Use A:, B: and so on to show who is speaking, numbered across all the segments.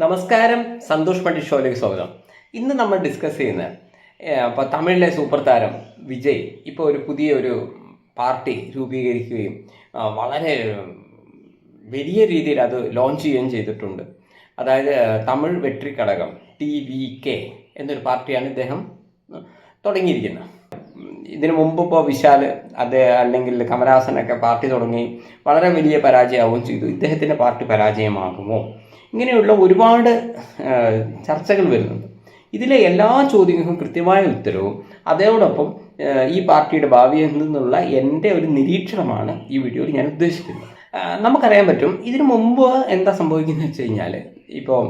A: നമസ്കാരം, സന്തോഷ് പണ്ഡിറ്റ് ഷോയിലേക്ക് സ്വാഗതം. ഇന്ന് നമ്മൾ ഡിസ്കസ് ചെയ്യുന്ന ഇപ്പോൾ തമിഴിലെ സൂപ്പർ താരം വിജയ് ഇപ്പോൾ ഒരു പുതിയൊരു പാർട്ടി രൂപീകരിക്കുകയും വളരെ വലിയ രീതിയിൽ അത് ലോഞ്ച് ചെയ്യുകയും ചെയ്തിട്ടുണ്ട്. അതായത് തമിഴ് വെട്രി കഴകം TVK എന്നൊരു പാർട്ടിയാണ് ഇദ്ദേഹം തുടങ്ങിയിരിക്കുന്നത്. ഇതിനു മുമ്പ് ഇപ്പോൾ വിശാൽ അല്ലെങ്കിൽ കമലഹാസനൊക്കെ പാർട്ടി തുടങ്ങി വളരെ വലിയ പരാജയമാവുകയും ചെയ്തു. ഇദ്ദേഹത്തിൻ്റെ പാർട്ടി പരാജയമാകുമോ? ഇങ്ങനെയുള്ള ഒരുപാട് ചർച്ചകൾ വരുന്നുണ്ട്. ഇതിലെ എല്ലാ ചോദ്യങ്ങൾക്കും കൃത്യമായ ഉത്തരവും അതോടൊപ്പം ഈ പാർട്ടിയുടെ ഭാവിയിൽ നിന്നുള്ള എൻ്റെ ഒരു നിരീക്ഷണമാണ് ഈ വീഡിയോയിൽ ഞാൻ ഉദ്ദേശിക്കുന്നത്. നമുക്കറിയാൻ പറ്റും ഇതിനു മുമ്പ് എന്താ സംഭവിക്കുന്നത് വെച്ച് കഴിഞ്ഞാൽ, ഇപ്പോൾ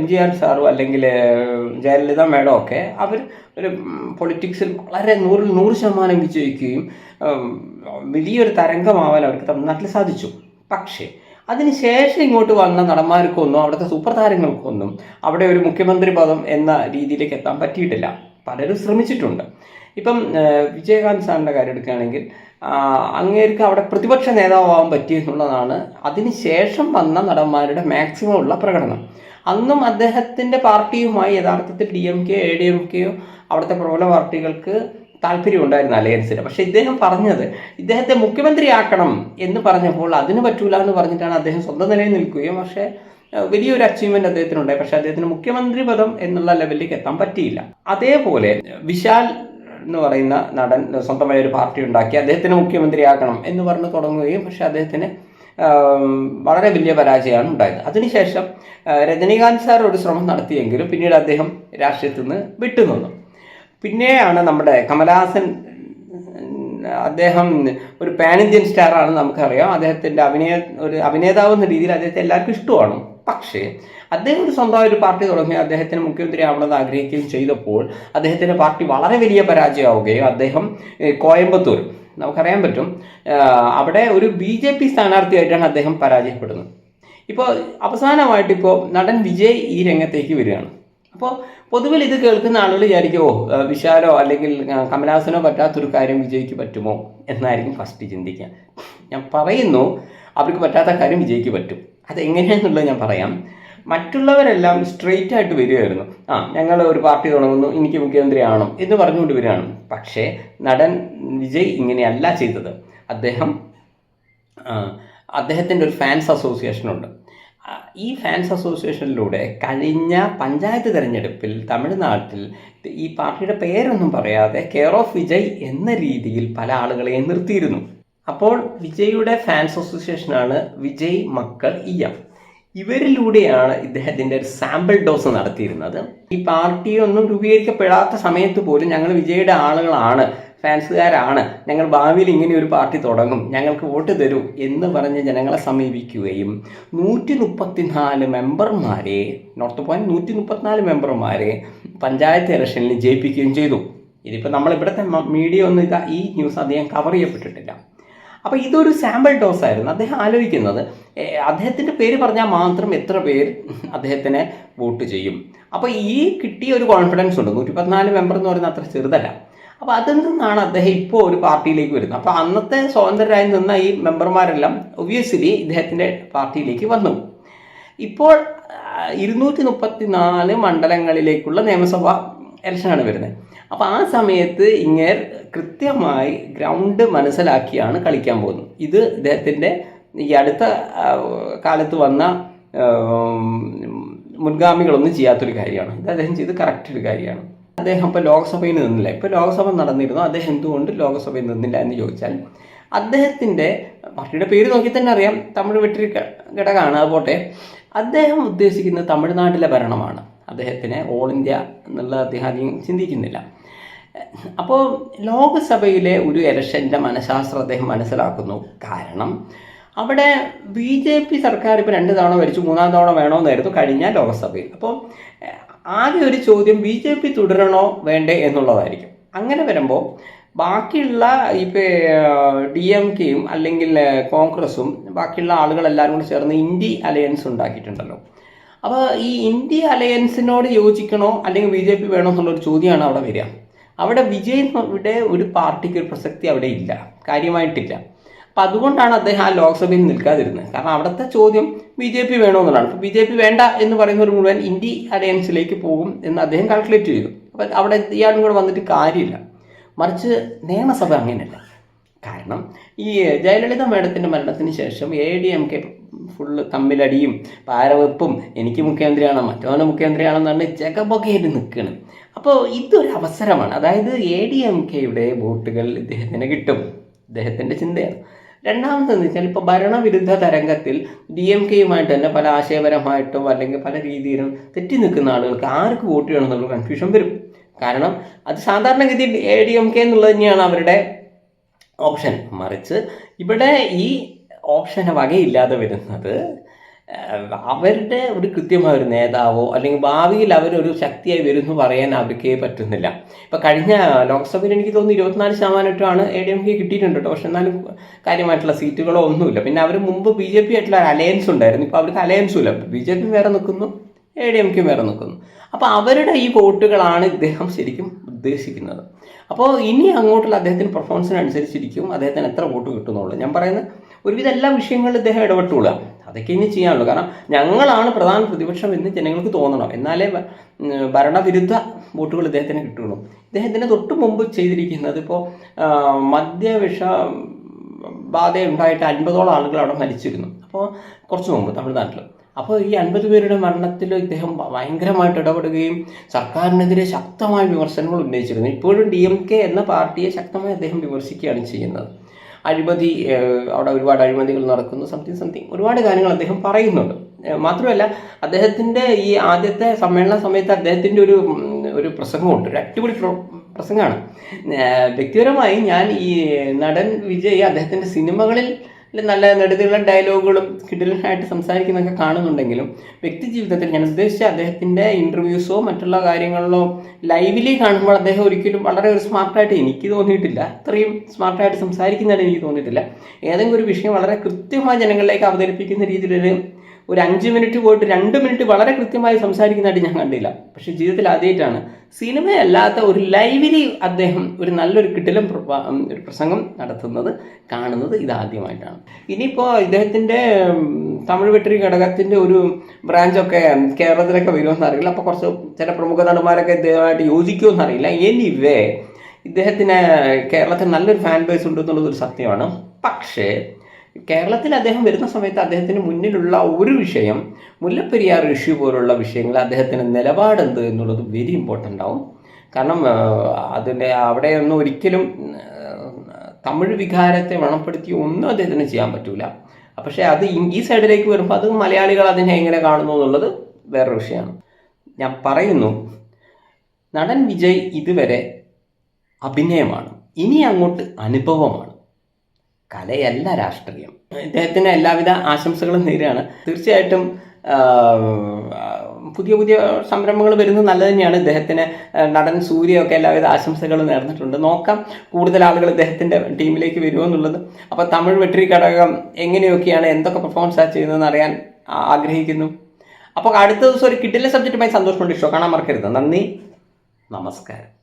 A: MGR സാറും അല്ലെങ്കിൽ ജയലളിത മേഡം ഒക്കെ അവർ ഒരു പൊളിറ്റിക്സിൽ വളരെ 100% വിജയിക്കുകയും വലിയൊരു തരംഗമാവാൻ അവർക്ക് തമിഴ്നാട്ടിൽ സാധിച്ചു. പക്ഷേ അതിനുശേഷം ഇങ്ങോട്ട് വന്ന നടന്മാർക്കൊന്നും അവിടുത്തെ സൂപ്പർ താരങ്ങൾക്കൊന്നും അവിടെ ഒരു മുഖ്യമന്ത്രി പദം എന്ന രീതിയിലേക്ക് എത്താൻ പറ്റിയിട്ടില്ല. പലരും ശ്രമിച്ചിട്ടുണ്ട്. ഇപ്പം വിജയകാന്ത് സാറിൻ്റെ കാര്യം എടുക്കുകയാണെങ്കിൽ അങ്ങേർക്ക് അവിടെ പ്രതിപക്ഷ നേതാവാകാൻ പറ്റിയെന്നുള്ളതാണ് അതിനുശേഷം വന്ന നടന്മാരുടെ മാക്സിമം ഉള്ള പ്രകടനം. അന്നും അദ്ദേഹത്തിൻ്റെ പാർട്ടിയുമായി യഥാർത്ഥത്തിൽ DMK ADMK അവിടുത്തെ പ്രബല പാർട്ടികൾക്ക് താല്പര്യം ഉണ്ടായിരുന്നു അലയൻസിന്. പക്ഷെ ഇദ്ദേഹം പറഞ്ഞത് ഇദ്ദേഹത്തെ മുഖ്യമന്ത്രിയാക്കണം എന്ന് പറഞ്ഞപ്പോൾ അതിന് പറ്റൂല എന്ന് പറഞ്ഞിട്ടാണ് അദ്ദേഹം സ്വന്തം നിലയിൽ നിൽക്കുകയും പക്ഷേ വലിയൊരു അച്ചീവ്മെന്റ് അദ്ദേഹത്തിനുണ്ടായി. പക്ഷെ അദ്ദേഹത്തിന് മുഖ്യമന്ത്രി പദം എന്നുള്ള ലെവലിലേക്ക് എത്താൻ പറ്റിയില്ല. അതേപോലെ വിശാൽ എന്ന് പറയുന്ന നടൻ സ്വന്തമായ ഒരു പാർട്ടി ഉണ്ടാക്കി അദ്ദേഹത്തിന് മുഖ്യമന്ത്രിയാക്കണം എന്ന് പറഞ്ഞ് തുടങ്ങുകയും പക്ഷെ അദ്ദേഹത്തിന് വളരെ വലിയ പരാജയമാണ് ഉണ്ടായത്. അതിനുശേഷം രജനീകാന്ത് സാർ ഒരു ശ്രമം നടത്തിയെങ്കിലും പിന്നീട് അദ്ദേഹം രാഷ്ട്രീയത്തിൽ നിന്ന് വിട്ടുനിന്നു. പിന്നെയാണ് നമ്മുടെ കമലഹാസൻ, അദ്ദേഹം ഒരു പാൻ ഇന്ത്യൻ സ്റ്റാറാണ്, നമുക്കറിയാം. അദ്ദേഹത്തിൻ്റെ ഒരു അഭിനേതാവ് എന്ന രീതിയിൽ അദ്ദേഹത്തെ എല്ലാവർക്കും ഇഷ്ടമാണ്. പക്ഷേ അദ്ദേഹം ഒരു സ്വന്തമായ ഒരു പാർട്ടി തുടങ്ങി അദ്ദേഹത്തിന് മുഖ്യമന്ത്രി ആവണമെന്ന് ആഗ്രഹിക്കുകയും ചെയ്തപ്പോൾ അദ്ദേഹത്തിൻ്റെ പാർട്ടി വളരെ വലിയ പരാജയമാവുകയും അദ്ദേഹം കോയമ്പത്തൂർ, നമുക്കറിയാൻ പറ്റും, അവിടെ ഒരു BJP സ്ഥാനാർത്ഥിയായിട്ടാണ് അദ്ദേഹം പരാജയപ്പെടുന്നത്. ഇപ്പോൾ അവസാനമായിട്ടിപ്പോൾ നടൻ വിജയ് ഈ രംഗത്തേക്ക് വരികയാണ്. അപ്പോൾ പൊതുവിൽ ഇത് കേൾക്കുന്ന ആളുകൾ വിചാരിക്കുമോ വിശാലോ അല്ലെങ്കിൽ കമലഹാസനോ പറ്റാത്തൊരു കാര്യം വിജയ്ക്ക് പറ്റുമോ എന്നായിരിക്കും ഫസ്റ്റ് ചിന്തിക്കുക. ഞാൻ പറയുന്നു അവർക്ക് പറ്റാത്ത കാര്യം വിജയ്ക്ക് പറ്റും. അതെങ്ങനെയാണെന്നുള്ളത് ഞാൻ പറയാം. മറ്റുള്ളവരെല്ലാം സ്ട്രെയിറ്റ് ആയിട്ട് വരികയായിരുന്നു. ഞങ്ങൾ ഒരു പാർട്ടി തുടങ്ങുന്നു, എനിക്ക് മുഖ്യമന്ത്രി ആവണം എന്ന് പറഞ്ഞുകൊണ്ട് വരികയാണ്. പക്ഷേ നടൻ വിജയ് ഇങ്ങനെയല്ല ചെയ്തത്. അദ്ദേഹത്തിൻ്റെ ഒരു ഫാൻസ് അസോസിയേഷനുണ്ട്. ഈ ഫാൻസ് അസോസിയേഷനിലൂടെ കഴിഞ്ഞ പഞ്ചായത്ത് തിരഞ്ഞെടുപ്പിൽ തമിഴ്നാട്ടിൽ ഈ പാർട്ടിയുടെ പേരൊന്നും പറയാതെ കെയർ ഓഫ് വിജയ് എന്ന രീതിയിൽ പല ആളുകളെയും നിർത്തിയിരുന്നു. അപ്പോൾ വിജയുടെ ഫാൻസ് അസോസിയേഷനാണ് വിജയ് മക്കൾ EM. ഇവരിലൂടെയാണ് ഇദ്ദേഹത്തിൻ്റെ ഒരു സാമ്പിൾ ഡോസ് നടത്തിയിരുന്നത്. ഈ പാർട്ടിയൊന്നും രൂപീകരിക്കപ്പെടാത്ത സമയത്ത് പോലും ഞങ്ങൾ വിജയുടെ ആളുകളാണ്, ഫാൻസുകാരാണ്, ഞങ്ങൾ ഭാവിയിൽ ഇങ്ങനെ ഒരു പാർട്ടി തുടങ്ങും, ഞങ്ങൾക്ക് വോട്ട് തരൂ എന്ന് പറഞ്ഞ് ജനങ്ങളെ സമീപിക്കുകയും 134 മെമ്പർമാരെ, നോർത്ത് പോയിന്റ് 134 മെമ്പർമാരെ പഞ്ചായത്ത് ഇലക്ഷനിൽ ജയിപ്പിക്കുകയും ചെയ്തു. ഇതിപ്പോൾ നമ്മളിവിടുത്തെ മീഡിയ ഒന്നും ഈ ന്യൂസ് അധികം കവർ ചെയ്യപ്പെട്ടിട്ടില്ല. അപ്പോൾ ഇതൊരു സാമ്പിൾ ഡോസ് ആയിരുന്നു. അദ്ദേഹം ആലോചിക്കുന്നത് അദ്ദേഹത്തിൻ്റെ പേര് പറഞ്ഞാൽ മാത്രം എത്ര പേര് അദ്ദേഹത്തിനെ വോട്ട് ചെയ്യും. അപ്പോൾ ഈ കിട്ടിയ ഒരു കോൺഫിഡൻസ് ഉണ്ട്. 114 മെമ്പർ എന്ന് പറയുന്നത് അത്ര ചെറുതല്ല. അപ്പോൾ അതിൽ നിന്നാണ് അദ്ദേഹം ഇപ്പോൾ ഒരു പാർട്ടിയിലേക്ക് വരുന്നത്. അപ്പോൾ അന്നത്തെ സ്വതന്ത്രരായി നിന്ന ഈ മെമ്പർമാരെല്ലാം ഒബ്വിയസ്ലി ഇദ്ദേഹത്തിൻ്റെ പാർട്ടിയിലേക്ക് വന്നു. ഇപ്പോൾ 234 മണ്ഡലങ്ങളിലേക്കുള്ള നിയമസഭാ ഇലക്ഷനാണ് വരുന്നത്. അപ്പോൾ ആ സമയത്ത് ഇങ്ങേർ കൃത്യമായി ഗ്രൗണ്ട് മനസ്സിലാക്കിയാണ് കളിക്കാൻ പോകുന്നത്. ഇത് ഇദ്ദേഹത്തിൻ്റെ ഈ അടുത്ത കാലത്ത് വന്ന മുൻഗാമികളൊന്നും ചെയ്യാത്തൊരു കാര്യമാണ്. ഇത് അദ്ദേഹം ചെയ്ത് കറക്റ്റ് ഒരു കാര്യമാണ്. അദ്ദേഹം ഇപ്പോൾ ലോക്സഭയിൽ നിന്നില്ല. ഇപ്പോൾ ലോക്സഭ നടന്നിരുന്നു, അദ്ദേഹം എന്തുകൊണ്ട് ലോക്സഭയിൽ നിന്നില്ല എന്ന് ചോദിച്ചാൽ അദ്ദേഹത്തിൻ്റെ പാർട്ടിയുടെ പേര് നോക്കി തന്നെ അറിയാം, തമിഴ് വെട്രി ഘടകമാണ്. അതുപോട്ടെ അദ്ദേഹം ഉദ്ദേശിക്കുന്നത് തമിഴ്നാട്ടിലെ ഭരണമാണ്. അദ്ദേഹത്തിന് ഓൾ ഇന്ത്യ എന്നുള്ള അദ്ദേഹം അധികം ചിന്തിക്കുന്നില്ല. അപ്പോൾ ലോക്സഭയിലെ ഒരു ഇലക്ഷൻ്റെ മനഃശാസ്ത്രം അദ്ദേഹം മനസ്സിലാക്കുന്നു. കാരണം അവിടെ BJP സർക്കാർ ഇപ്പോൾ 2 തവണ ഭരിച്ചു, 3-ാം തവണ വേണമെന്നായിരുന്നു കഴിഞ്ഞ ലോക്സഭയിൽ. അപ്പോൾ ആദ്യ ഒരു ചോദ്യം BJP തുടരണോ വേണ്ടേ എന്നുള്ളതായിരിക്കും. അങ്ങനെ വരുമ്പോൾ ബാക്കിയുള്ള ഇപ്പോൾ DMKയും അല്ലെങ്കിൽ കോൺഗ്രസും ബാക്കിയുള്ള ആളുകളെല്ലാവരും കൂടി ചേർന്ന് ഇന്ത്യ അലയൻസ് ഉണ്ടാക്കിയിട്ടുണ്ടല്ലോ. അപ്പോൾ ഈ ഇന്ത്യ അലയൻസിനോട് യോജിക്കണോ അല്ലെങ്കിൽ BJP വേണോ എന്നുള്ളൊരു ചോദ്യമാണ് അവിടെ വരിക. അവിടെ വിജയുടെ ഒരു പാർട്ടിക്ക് ഒരു പ്രസക്തി അവിടെ ഇല്ല, കാര്യമായിട്ടില്ല. അപ്പം അതുകൊണ്ടാണ് അദ്ദേഹം ആ ലോക്സഭയിൽ നിൽക്കാതിരുന്നത്. കാരണം അവിടുത്തെ ചോദ്യം BJP വേണമെന്നുള്ളതാണ്. അപ്പോൾ BJP വേണ്ട എന്ന് പറയുന്നവർ മുഴുവൻ ഇന്ത്യ അലയൻസിലേക്ക് പോകും എന്ന് അദ്ദേഹം കാൽക്കുലേറ്റ് ചെയ്തു. അപ്പോൾ അവിടെ ഇയാളും കൂടെ വന്നിട്ട് കാര്യമില്ല. മറിച്ച് നിയമസഭ അങ്ങനെയല്ല. കാരണം ഈ ജയലളിത മേഡത്തിൻ്റെ മരണത്തിന് ശേഷം ADMK ഫുള്ള് തമ്മിലടിയും പാരവെപ്പും എനിക്ക് മുഖ്യമന്ത്രിയാണോ മറ്റവന് മുഖ്യമന്ത്രിയാണെന്നാണ് ജഗബൊക്കെയായിട്ട് നിൽക്കുകയാണ്. അപ്പോൾ ഇതൊരു അവസരമാണ്. അതായത് ADMKയുടെ വോട്ടുകൾ ഇദ്ദേഹത്തിന് കിട്ടും, ഇദ്ദേഹത്തിൻ്റെ ചിന്തയാണ്. രണ്ടാമതെന്ന് വെച്ചാൽ ഇപ്പോൾ ഭരണവിരുദ്ധ തരംഗത്തിൽ DMKയുമായിട്ട് തന്നെ പല ആശയപരമായിട്ടോ അല്ലെങ്കിൽ പല രീതിയിലും തെറ്റി നിൽക്കുന്ന ആളുകൾക്ക് ആർക്ക് വോട്ട് ചെയ്യണമെന്നുള്ള കൺഫ്യൂഷൻ വരും. കാരണം അത് സാധാരണഗതിയിൽ ADMK എന്നുള്ളത് തന്നെയാണ് അവരുടെ ഓപ്ഷൻ. മറിച്ച് ഇവിടെ ഈ ഓപ്ഷന് വകയില്ലാതെ വരുന്നത് അവരുടെ ഒരു കൃത്യമായ ഒരു നേതാവോ അല്ലെങ്കിൽ ഭാവിയിൽ അവരൊരു ശക്തിയായി വരുമെന്ന് പറയാൻ അവർക്ക് പറ്റുന്നില്ല. ഇപ്പം കഴിഞ്ഞ ലോക്സഭയിൽ എനിക്ക് തോന്നുന്നു 24% ADMK കിട്ടിയിട്ടുണ്ട് കേട്ടോ. പക്ഷെ എന്നാലും കാര്യമായിട്ടുള്ള സീറ്റുകളോ ഒന്നുമില്ല. പിന്നെ അവർ മുമ്പ് BJP ആയിട്ടുള്ള ഒരു അലയൻസ് ഉണ്ടായിരുന്നു. ഇപ്പോൾ അവർക്ക് അലയൻസും ഇല്ല. BJP വേറെ നിൽക്കുന്നു, ADMK വേറെ നിൽക്കുന്നു. അപ്പോൾ അവരുടെ ഈ വോട്ടുകളാണ് ഇദ്ദേഹം ശരിക്കും ഉദ്ദേശിക്കുന്നത്. അപ്പോൾ ഇനി അങ്ങോട്ടുള്ള അദ്ദേഹത്തിൻ്റെ പെർഫോമൻസിനനുസരിച്ചിരിക്കും അദ്ദേഹത്തിന് എത്ര വോട്ട് കിട്ടുന്നുള്ളൂ. ഞാൻ പറയുന്നത് ഒരുവിധ എല്ലാ വിഷയങ്ങളിലും ഇദ്ദേഹം ഇടപെട്ടുകൊള്ളുക, അതൊക്കെ ഇനി ചെയ്യാനുള്ളൂ. കാരണം ഞങ്ങളാണ് പ്രധാന പ്രതിപക്ഷം എന്ന് ജനങ്ങൾക്ക് തോന്നണം, എന്നാലേ ഭരണവിരുദ്ധ വോട്ടുകൾ ഇദ്ദേഹത്തിന് കിട്ടുള്ളൂ. ഇദ്ദേഹത്തിന് തൊട്ട് മുമ്പ് ചെയ്തിരിക്കുന്നത് ഇപ്പോൾ മദ്യവിഷ ബാധ ഉണ്ടായിട്ട് 50ഓളം ആളുകൾ അവിടെ മരിച്ചിരുന്നു. അപ്പോൾ കുറച്ച് മുമ്പ് തമിഴ്നാട്ടിൽ. അപ്പോൾ ഈ 50 പേരുടെ മരണത്തിൽ ഇദ്ദേഹം ഭയങ്കരമായിട്ട് ഇടപെടുകയും സർക്കാരിനെതിരെ ശക്തമായ വിമർശനങ്ങൾ ഉന്നയിച്ചിരുന്നു. ഇപ്പോഴും DMK എന്ന പാർട്ടിയെ ശക്തമായി അദ്ദേഹം വിമർശിക്കുകയാണ് ചെയ്യുന്നത്. അഴിമതി, അവിടെ ഒരുപാട് അഴിമതികൾ നടക്കുന്നു, സംതിങ് ഒരുപാട് കാര്യങ്ങൾ അദ്ദേഹം പറയുന്നുണ്ട്. മാത്രമല്ല അദ്ദേഹത്തിൻ്റെ ഈ ആദ്യത്തെ സമ്മേളന സമയത്ത് അദ്ദേഹത്തിൻ്റെ ഒരു പ്രസംഗമുണ്ട്, ഒരു അടിപൊളി പ്രസംഗമാണ്. വ്യക്തിപരമായി ഞാൻ ഈ നടൻ വിജയ് അദ്ദേഹത്തിൻ്റെ സിനിമകളിൽ നല്ല നെടുതുള്ള ഡയലോഗുകളും കിടിലനായിട്ട് സംസാരിക്കുന്നതൊക്കെ കാണുന്നുണ്ടെങ്കിലും വ്യക്തി ജീവിതത്തിൽ ഞാൻ ഉദ്ദേശിച്ച അദ്ദേഹത്തിൻ്റെ ഇൻ്റർവ്യൂസോ മറ്റുള്ള കാര്യങ്ങളിലോ ലൈവിലി കാണുമ്പോൾ അദ്ദേഹം ഒരിക്കലും വളരെ ഒരു സ്മാർട്ടായിട്ട് എനിക്ക് തോന്നിയിട്ടില്ല. അത്രയും സ്മാർട്ടായിട്ട് സംസാരിക്കുന്നതായിട്ട് എനിക്ക് തോന്നിയിട്ടില്ല. ഏതെങ്കിലും ഒരു വിഷയം വളരെ കൃത്യമായി ജനങ്ങളിലേക്ക് അവതരിപ്പിക്കുന്ന രീതിയിലൊരു 5 മിനിറ്റ് പോയിട്ട് 2 മിനിറ്റ് വളരെ കൃത്യമായി സംസാരിക്കുന്നതായിട്ട് ഞാൻ കണ്ടില്ല. പക്ഷേ ജീവിതത്തിൽ ആദ്യമായിട്ടാണ് സിനിമയല്ലാത്ത ഒരു ലൈവിലി അദ്ദേഹം ഒരു നല്ലൊരു കിടിലം ഒരു പ്രസംഗം നടത്തുന്നത് കാണുന്നത് ഇതാദ്യമായിട്ടാണ്. ഇനിയിപ്പോൾ ഇദ്ദേഹത്തിൻ്റെ തമിഴ് വെട്രി ഘടകത്തിൻ്റെ ഒരു ബ്രാഞ്ചൊക്കെ കേരളത്തിലൊക്കെ വരുമെന്ന് അറിയില്ല. അപ്പോൾ കുറച്ച് ചില പ്രമുഖ നടന്മാരൊക്കെ ഇദ്ദേഹമായിട്ട് യോജിക്കുമെന്ന് അറിയില്ല. എനിവേ ഇദ്ദേഹത്തിന് കേരളത്തിൽ നല്ലൊരു ഫാൻ ബേസ് ഉണ്ടെന്നുള്ളതൊരു സത്യമാണ്. പക്ഷേ കേരളത്തിൽ അദ്ദേഹം വരുന്ന സമയത്ത് അദ്ദേഹത്തിന് മുന്നിലുള്ള ഒരു വിഷയം, മുല്ലപ്പെരിയാർ ഇഷ്യൂ പോലുള്ള വിഷയങ്ങൾ അദ്ദേഹത്തിന് നിലപാടെന്ത് എന്നുള്ളത് വെരി ഇമ്പോർട്ടൻ്റ് ആവും. കാരണം അതിൻ്റെ അവിടെയൊന്നും ഒരിക്കലും തമിഴ് വികാരത്തെ വ്രണപ്പെടുത്തി ഒന്നും അദ്ദേഹത്തിന് ചെയ്യാൻ പറ്റൂല. പക്ഷേ അത് ഈ സൈഡിലേക്ക് വരുമ്പോൾ അത് മലയാളികൾ അതിനെ എങ്ങനെ കാണുന്നു എന്നുള്ളത് വേറൊരു വിഷയമാണ്. ഞാൻ പറയുന്നു, നടൻ വിജയ് ഇതുവരെ അഭിനയമാണ്, ഇനി അങ്ങോട്ട് അനുഭവമാണ്, കലയല്ല രാഷ്ട്രീയം. ഇദ്ദേഹത്തിന് എല്ലാവിധ ആശംസകളും നേരെയാണ്. തീർച്ചയായിട്ടും പുതിയ സംരംഭങ്ങൾ വരുന്നത് നല്ലത് തന്നെയാണ്. ഇദ്ദേഹത്തിന് നടൻ സൂര്യയൊക്കെ എല്ലാവിധ ആശംസകളും നേർന്നിട്ടുണ്ട്. നോക്കാം കൂടുതൽ ആളുകൾ ഇദ്ദേഹത്തിൻ്റെ ടീമിലേക്ക് വരുമോ എന്നുള്ളത്. അപ്പോൾ തമിഴ് വെട്രി ഘടകം എങ്ങനെയൊക്കെയാണ്, എന്തൊക്കെ പെർഫോമൻസാണ് ചെയ്യുന്നതെന്ന് അറിയാൻ ആഗ്രഹിക്കുന്നു. അപ്പോൾ അടുത്ത ദിവസം ഒരു കിടിലൻ സബ്ജക്റ്റുമായി സന്തോഷമുണ്ട്. ഷോ കാണാൻ മറക്കരുത്. നന്ദി, നമസ്കാരം.